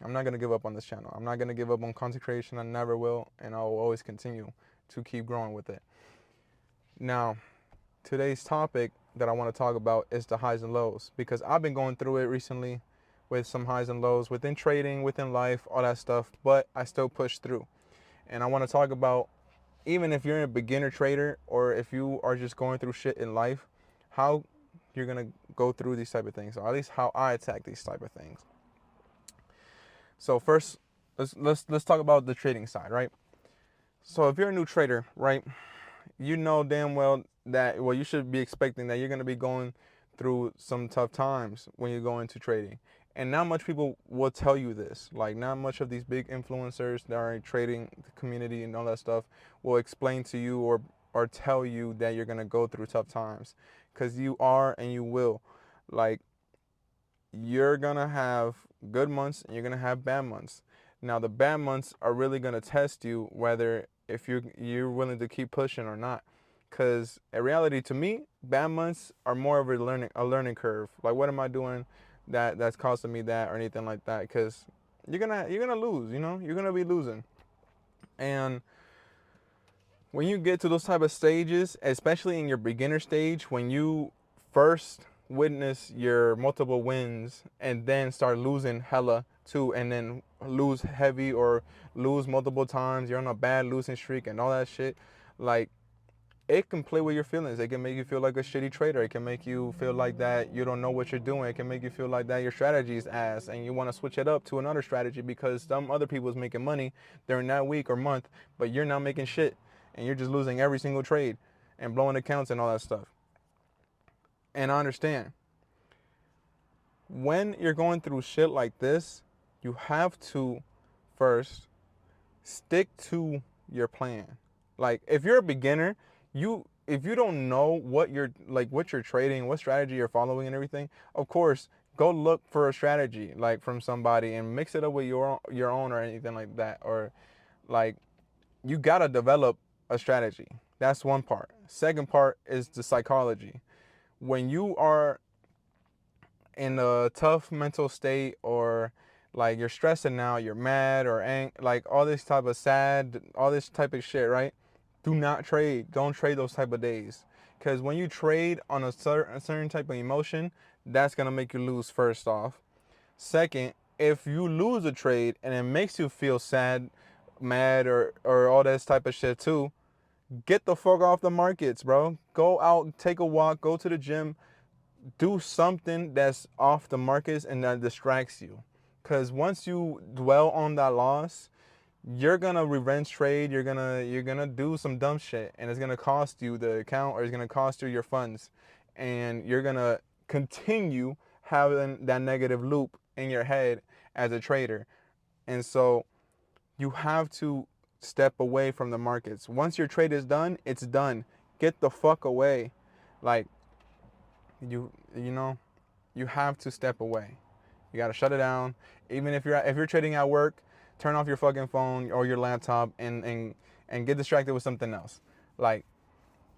I'm not going to give up on this channel. I'm not going to give up on content creation. I never will. And I will always continue to keep growing with it. Now, today's topic that I want to talk about is the highs and lows, because I've been going through it recently with some highs and lows within trading, within life, all that stuff, but I still push through. And I want to talk about, even if you're a beginner trader or if you are just going through shit in life, how you're going to go through these type of things, or at least how I attack these type of things. So first, let's talk about the trading side, right? So if you're a new trader, right, you know damn well that, well, you should be expecting that you're going to be going through some tough times when you go into trading. And not much people will tell you this. Like, not much of these big influencers that are in trading community and all that stuff will explain to you or tell you that you're going to go through tough times, because you are and you will. Like, you're going to have good months and you're going to have bad months. Now, the bad months are really going to test you whether if you're willing to keep pushing or not. Because in reality, to me, bad months are more of a learning curve. Like, what am I doing that's costing me that or anything like that? Because you're gonna lose. You're gonna be losing. And when you get to those type of stages, especially in your beginner stage, when you first witness your multiple wins and then start losing hella too, and then lose heavy or lose multiple times, you're on a bad losing streak and all that shit, like, it can play with your feelings. It can make you feel like a shitty trader. It can make you feel like that you don't know what you're doing. It can make you feel like that your strategy is ass and you want to switch it up to another strategy because some other people is making money during that week or month, but you're not making shit and you're just losing every single trade and blowing accounts and all that stuff. And I understand. When you're going through shit like this, you have to first stick to your plan. Like, if you're a beginner, if you don't know what you're trading, what strategy you're following and everything, of course, go look for a strategy like from somebody and mix it up with your own or anything like that. Or, like, you got to develop a strategy. That's one part. Second part is the psychology. When you are in a tough mental state, or like you're stressing out, you're mad or like all this type of sad, all this type of shit, right? Do not trade. Don't trade those type of days. Because when you trade on a certain type of emotion, that's going to make you lose first off. Second, if you lose a trade and it makes you feel sad, mad, or all this type of shit too, get the fuck off the markets, bro. Go out, take a walk, go to the gym, do something that's off the markets and that distracts you. Because once you dwell on that loss, you're gonna revenge trade. You're gonna do some dumb shit, and it's gonna cost you the account, or it's gonna cost you your funds, and you're gonna continue having that negative loop in your head as a trader. And so you have to step away from the markets. Once your trade is done, it's done. Get the fuck away. Like, you know, you have to step away. You gotta shut it down. Even if you're trading at work, turn off your fucking phone or your laptop and get distracted with something else. Like,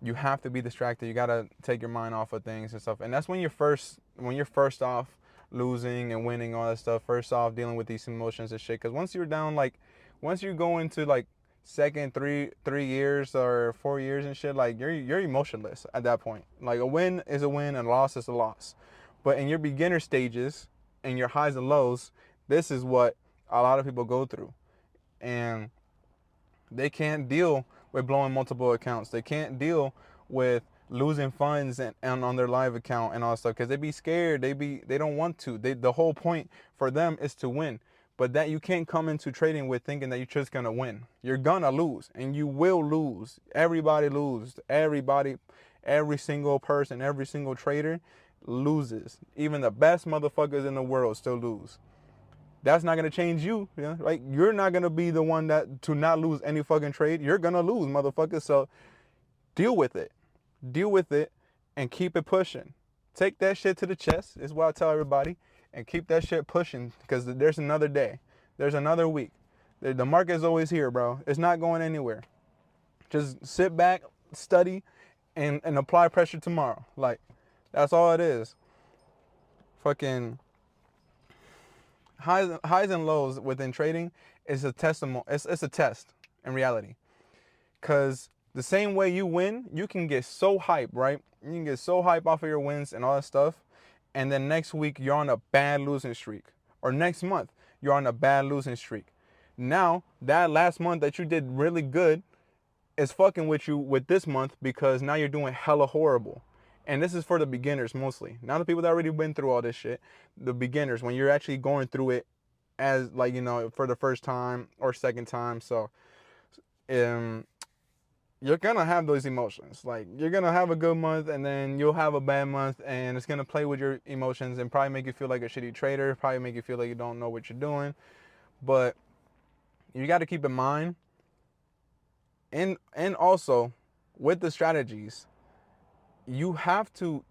you have to be distracted. You gotta take your mind off of things and stuff. And that's when you're first off losing and winning, all that stuff. First off dealing with these emotions and shit. Because once you're down, like, once you go into like second 3 years or 4 years and shit, like, you're emotionless at that point. Like, a win is a win and a loss is a loss. But in your beginner stages and your highs and lows, this is what a lot of people go through. And they can't deal with blowing multiple accounts. They can't deal with losing funds and on their live account and all that stuff, because they be scared. They don't want to. The whole point for them is to win. But that you can't come into trading with thinking that you're just gonna win. You're gonna lose, and you will lose. Everybody loses. Every single person, every single trader loses. Even the best motherfuckers in the world still lose. That's not gonna change you. Like, you're not gonna be the one that to not lose any fucking trade. You're gonna lose, motherfucker. So deal with it. Deal with it and keep it pushing. Take that shit to the chest, is what I tell everybody, and keep that shit pushing, because there's another day. There's another week. The market is always here, bro. It's not going anywhere. Just sit back, study, and apply pressure tomorrow. Like, that's all it is. Fucking, highs and lows within trading is a testimony. It's a test in reality. Cause the same way you win, you can get so hype, right? You can get so hype off of your wins and all that stuff, and then next week you're on a bad losing streak, or next month you're on a bad losing streak. Now that last month that you did really good is fucking with you with this month because now you're doing hella horrible. And this is for the beginners mostly. Not the people that already been through all this shit. The beginners, when you're actually going through it as like, you know, for the first time or second time. So um you're gonna have those emotions. Like you're gonna have a good month and then you'll have a bad month and it's gonna play with your emotions and probably make you feel like a shitty trader, probably make you feel like you don't know what you're doing. But you gotta keep in mind and also with the strategies, you have to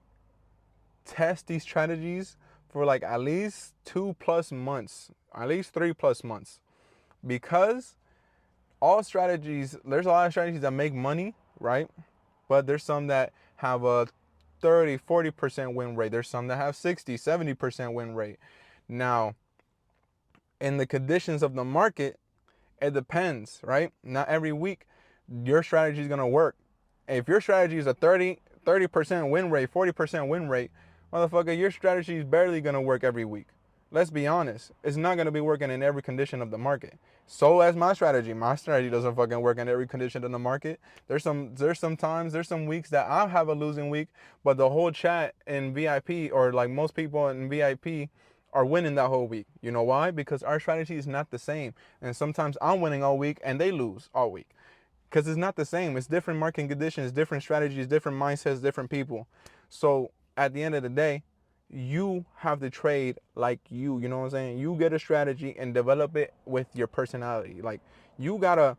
test these strategies for like at least 2+ months, at least 3+ months. Because all strategies, there's a lot of strategies that make money, right? But there's some that have a 30-40% win rate. There's some that have 60-70% win rate. Now, in the conditions of the market, it depends, right? Not every week your strategy is going to work. If your strategy is a 30% win rate, 40% win rate, motherfucker, your strategy is barely going to work every week. Let's be honest. It's not going to be working in every condition of the market. So as my strategy doesn't fucking work in every condition of the market. There's some weeks that I have a losing week, but the whole chat in VIP, or like most people in VIP, are winning that whole week. You know why? Because our strategy is not the same. And sometimes I'm winning all week and they lose all week. Because it's not the same. It's different market conditions, different strategies, different mindsets, different people. So at the end of the day, you have to trade like you know what I'm saying? You get a strategy and develop it with your personality. Like you gotta,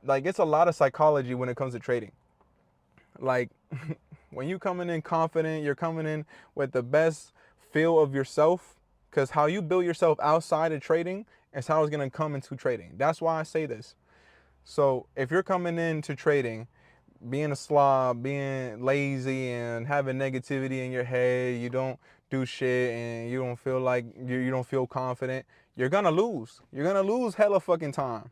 like it's a lot of psychology when it comes to trading. Like when you coming in confident, you're coming in with the best feel of yourself, because how you build yourself outside of trading is how it's gonna come into trading. That's why I say this. So if you're coming into trading being a slob, being lazy, and having negativity in your head, you don't do shit, and you don't feel like you don't feel confident, you're gonna lose. You're gonna lose hella fucking time.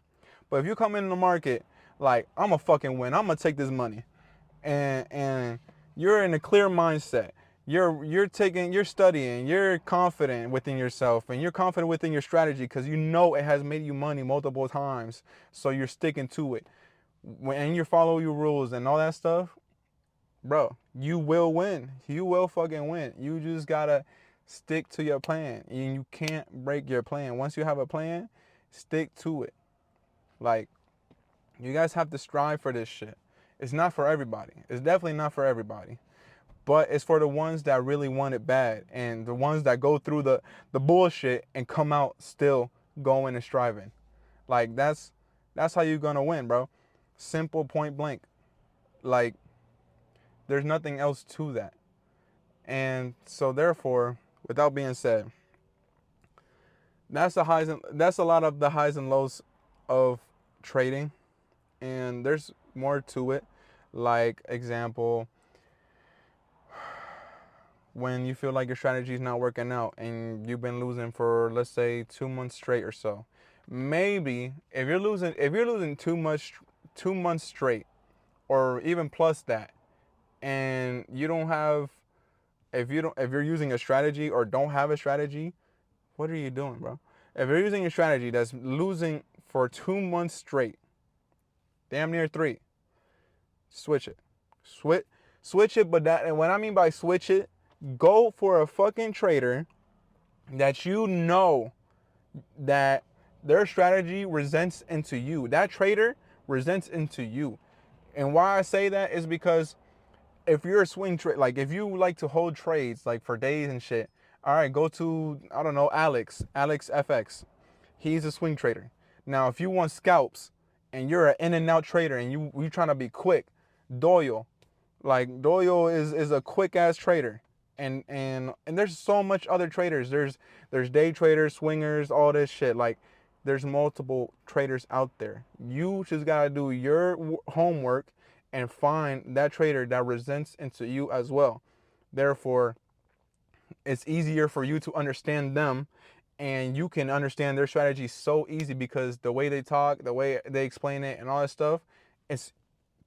But if you come in the market like I'm a fucking win, I'm gonna take this money, and you're in a clear mindset. You're studying, you're confident within yourself, and you're confident within your strategy because you know it has made you money multiple times, so you're sticking to it. When you follow your rules and all that stuff, bro, you will win. You will fucking win. You just gotta stick to your plan, and you can't break your plan. Once you have a plan, stick to it. Like, you guys have to strive for this shit. It's not for everybody. It's definitely not for everybody. But it's for the ones that really want it bad, and the ones that go through the bullshit and come out still going and striving. Like that's how you're gonna win, bro. Simple, point blank. Like there's nothing else to that. And so therefore, without being said, that's a lot of the highs and lows of trading. And there's more to it. Like example, when you feel like your strategy is not working out and you've been losing for, let's say, 2 months straight or so. Maybe if you're losing 2 months straight, or even plus that, and you don't have, if you're using a strategy or don't have a strategy, what are you doing, bro? If you're using a strategy that's losing for 2 months straight, damn near 3, switch it. Switch it, but that, and what I mean by switch it, go for a fucking trader that you know that their strategy resents into you. That trader resents into you. And why I say that is because if you're a swing trade, like if you like to hold trades like for days and shit, all right, go to, I don't know, Alex FX. He's a swing trader. Now, if you want scalps and you're an in and out trader and you trying to be quick, Doyle. Like Doyle is a quick ass trader. And there's so much other traders. There's day traders, swingers, all this shit. Like there's multiple traders out there. You just gotta do your homework and find that trader that resents into you as well. Therefore, it's easier for you to understand them, and you can understand their strategy so easy because the way they talk, the way they explain it, and all that stuff, it's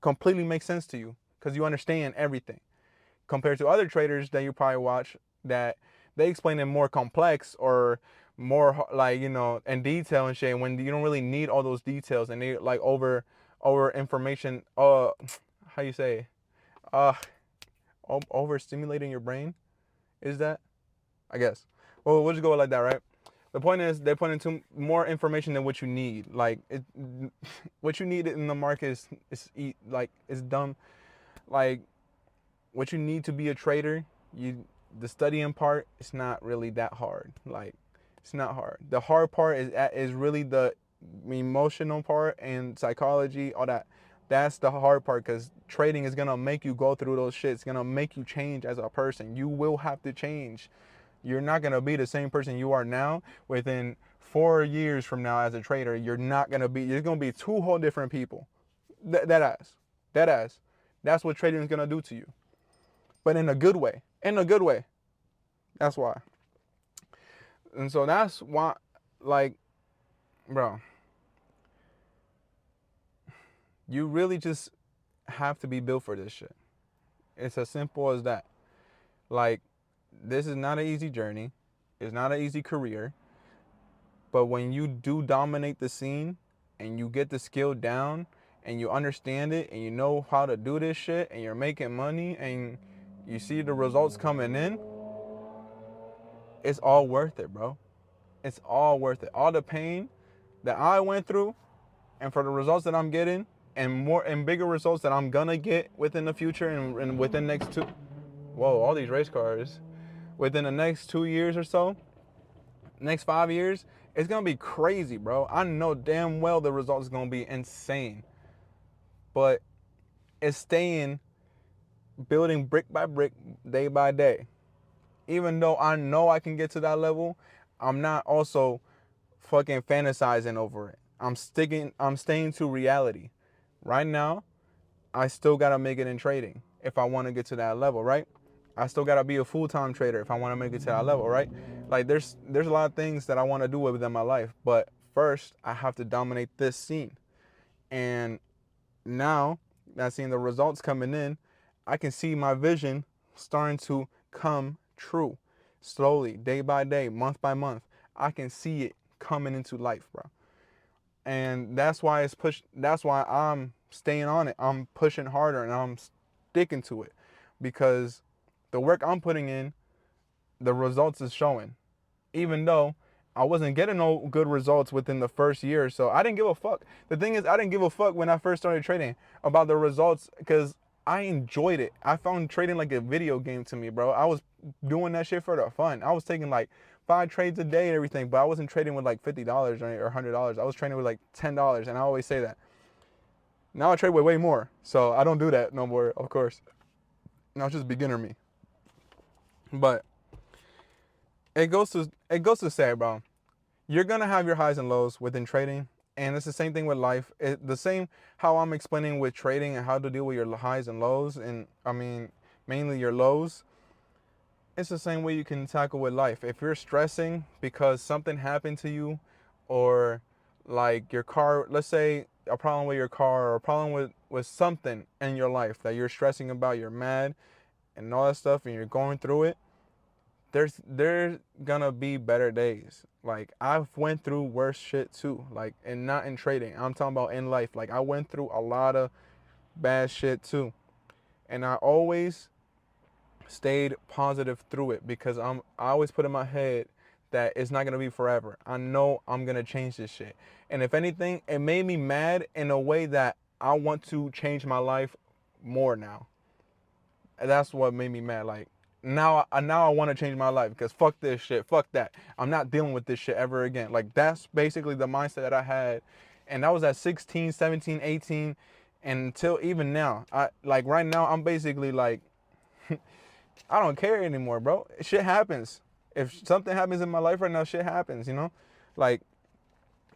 completely makes sense to you because you understand everything. Compared to other traders that you probably watch that they explain it more complex or more like, you know, in detail and shit, when you don't really need all those details, and they like over information, how you say, uh overstimulating your brain, is that, I guess. Well, we'll just go like that, right? The point is, they put into more information than what you need. Like what you need in the market is dumb. Like what you need to be a trader, the studying part, it's not really that hard. Like it's not hard. The hard part is really the emotional part and psychology, all that. That's the hard part because trading is gonna make you go through those shit. It's gonna make you change as a person. You will have to change. You're not gonna be the same person you are now within 4 years from now as a trader. You're not gonna be. You're gonna be two whole different people. That ass. That ass. That's what trading is gonna do to you, but in a good way. In a good way. That's why. And so that's why, like, bro, you really just have to be built for this shit. It's as simple as that. Like, this is not an easy journey. It's not an easy career. But when you do dominate the scene and you get the skill down and you understand it and you know how to do this shit and you're making money and you see the results coming in, it's all worth it, bro. It's all worth it. All the pain that I went through, and for the results that I'm getting, and more and bigger results that I'm gonna get within the future and within next two, whoa, all these race cars, within the next 2 years or so, next 5 years, it's gonna be crazy, bro. I know damn well the results is gonna be insane, but it's staying, building brick by brick, day by day. Even though I know I can get to that level, I'm not also fucking fantasizing over it. I'm staying to reality. Right now, I still gotta make it in trading if I wanna get to that level, right? I still gotta be a full-time trader if I wanna make it to that level, right? Like there's a lot of things that I wanna do within my life, but first I have to dominate this scene. And now that I'm seeing the results coming in, I can see my vision starting to come true. Slowly, day by day, month by month. I can see it coming into life, bro. And that's why I'm staying on it. I'm pushing harder and I'm sticking to it because the work I'm putting in, the results is showing. Even though I wasn't getting no good results within the first year or so, I didn't give a fuck. The thing is, I didn't give a fuck when I first started trading about the results because I enjoyed it. I found trading like a video game to me, bro. I was doing that shit for the fun. I was taking like 5 trades a day and everything, but I wasn't trading with like $50 or $100. I was trading with like $10, and I always say that. Now I trade with way more, so I don't do that no more, of course. Now it's just beginner me. But it goes to say, bro, you're gonna have your highs and lows within trading, and it's the same thing with life. The same how I'm explaining with trading and how to deal with your highs and lows, and I mean mainly your lows. It's the same way you can tackle with life. If you're stressing because something happened to you, or like your car, let's say a problem with your car or a problem with something in your life that you're stressing about, you're mad and all that stuff, and you're going through it, there's gonna be better days. Like I've went through worse shit too. Like, and not in trading. I'm talking about in life. Like I went through a lot of bad shit too. And I always stayed positive through it because I always put in my head that it's not gonna be forever. I know I'm gonna change this shit. And if anything, it made me mad in a way that I want to change my life more now. And that's what made me mad. Like now I want to change my life because fuck this shit, fuck that. I'm not dealing with this shit ever again. Like that's basically the mindset that I had, and that was at 16, 17, 18, and until even now. I like right now I'm basically like I don't care anymore, bro. Shit happens. If something happens in my life right now, shit happens, you know? Like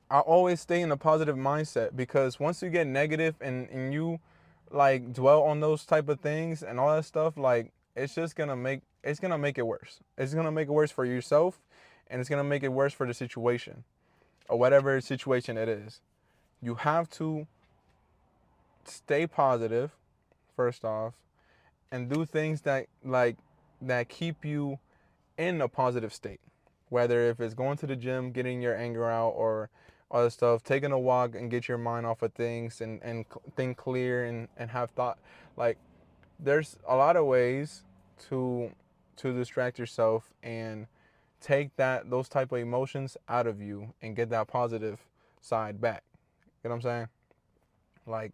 I always stay in a positive mindset because once you get negative and you like dwell on those type of things and all that stuff, like it's just gonna make it worse. It's gonna make it worse for yourself, and it's gonna make it worse for the situation or whatever situation it is. You have to stay positive, first off, and do things that keep you in a positive state. Whether if it's going to the gym, getting your anger out, or other stuff, taking a walk and get your mind off of things and think clear and have thought. Like, there's a lot of ways to distract yourself and take those type of emotions out of you and get that positive side back. You know what I'm saying? Like,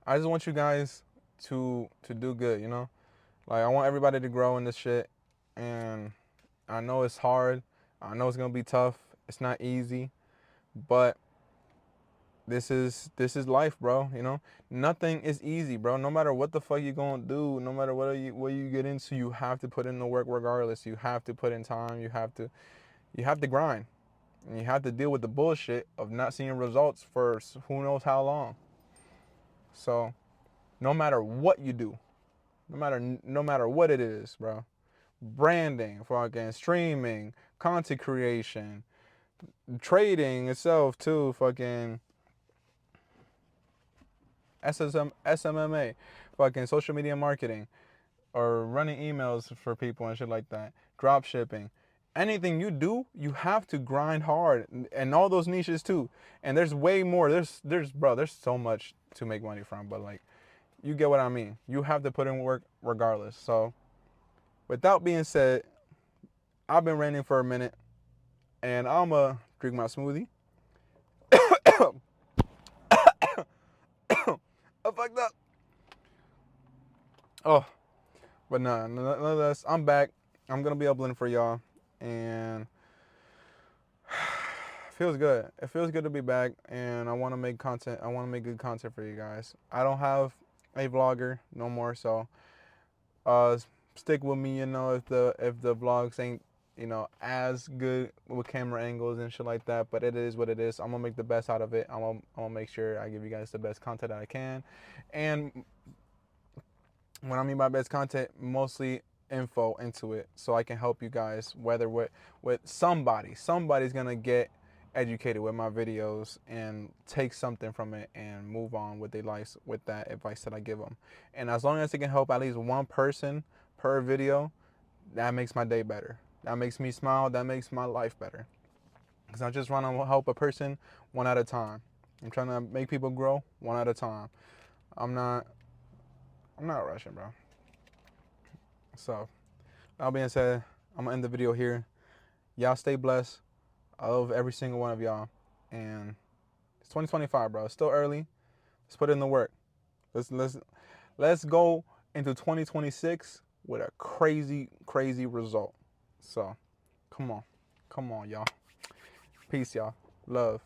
I just want you guys to do good, you know? Like, I want everybody to grow in this shit, and I know it's hard. I know it's gonna be tough. It's not easy, but this is life, bro. You know, nothing is easy, bro. No matter what the fuck you gonna do, no matter what you get into, you have to put in the work regardless. You have to put in time. You have to grind, and you have to deal with the bullshit of not seeing results for who knows how long. So, no matter what you do, no matter what it is, bro. Branding, fucking streaming, content creation, trading itself too, fucking SMMA, fucking social media marketing, or running emails for people and shit like that, drop shipping. Anything you do, you have to grind hard, and all those niches too. And there's way more. There's so much to make money from, but like, you get what I mean. You have to put in work regardless. So, with that being said, I've been ranting for a minute, and I'ma drink my smoothie. I fucked up. Oh, but nah, nonetheless, I'm back. I'm gonna be uploading for y'all, and feels good. It feels good to be back, and I want to make content. I want to make good content for you guys. I don't have a vlogger no more, so uh, stick with me. You know, if the vlogs ain't as good with camera angles and shit like that, but it is what it is. I'm gonna make the best out of it. I'm gonna make sure I give you guys the best content that I can, and when I mean by best content, mostly info into it, so I can help you guys. Whether with somebody's gonna get educated with my videos and take something from it and move on with their lives with that advice that I give them. And as long as it can help at least one person per video, that makes my day better. That makes me smile. That makes my life better. Because I just want to help a person one at a time. I'm trying to make people grow one at a time. I'm not rushing, bro. So, that being said, I'm going to end the video here. Y'all stay blessed. I love every single one of y'all. And it's 2025, bro. It's still early. Let's put in the work. Let's go into 2026 with a crazy, crazy result. So, come on. Come on, y'all. Peace, y'all. Love.